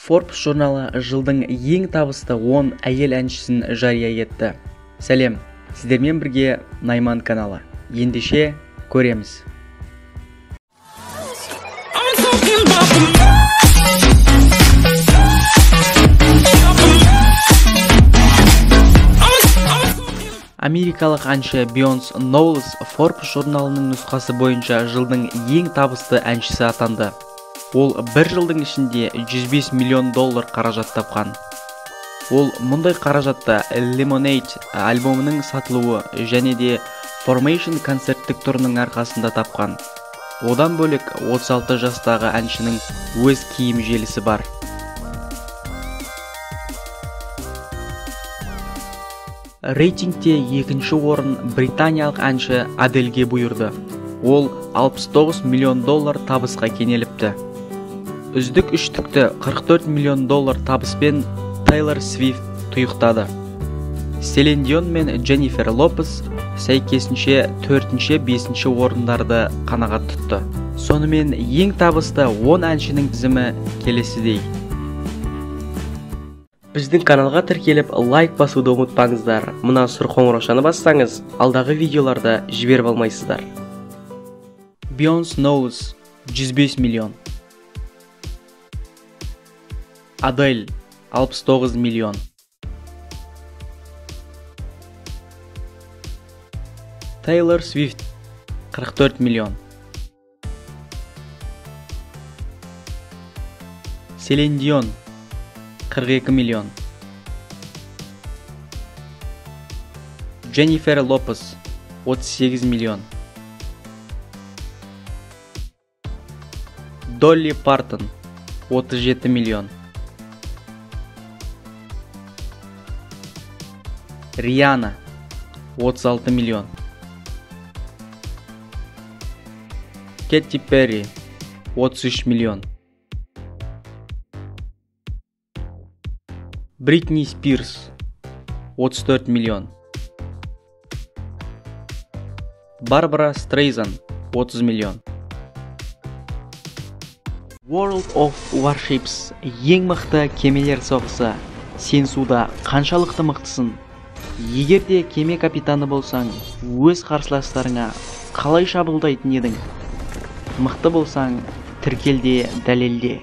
Forbes журналы жылдың ең табысты 10 әйел әншісін жария етті. Сәлем, сіздермен бірге Найман каналы. Ендеше көреміз. Америкалық әнші Бейонс Ноулс Forbes журналының нұсқасы бойынша жылдың ең табысты әншісі атанды. Ол бір жылдың ішінде $105 миллион қаражат тапқан. Ол мұндай қаражатты Lemonade альбомының сатылуы және де Formation концерттік турының арқасында тапқан. Одан бөлек 36 жастағы әншінің өз киім желісі бар. Рейтингте екінші орын британиялық әнші Адельге бұйырды. Ол $69 миллион табысқа кенеліпті. Үздік үштікті $44 миллион табыспен Тейлор Свифт тұйықтады. Селин Дион мен Дженнифер Лопес сәйкесінше 4-5 орындарды қанағат тұтты. Сонымен ең табысты 10 әншінің тізімі келесідей. Біздің каналға тіркеліп лайк басуды ұмытпаңыздар. Мына сұр қоңыраушаны бассаңыз, алдағы видеоларды жіберіп алмайсыздар. Бейонс Ноулс 105 миллион. Адель 69 миллион. Тейлор Свифт 44 миллион. Селин Дион 42 миллион. Дженнифер Лопес 38 миллион. Долли Партон 37 миллион. Риана 36 миллион. Кэти Перри 33 миллион. Бритни Спирс 34 миллион. Барбара Стрейзан 30 миллион. World of Warships ең мықты кемелер соғысы. Сен суда қаншалықты мықтысың? Егер де кеме капитаны болсаң, өз қарсыластарыңа қалай шабуылдайтын едің? Мықты болсаң, тіркел де дәлелде.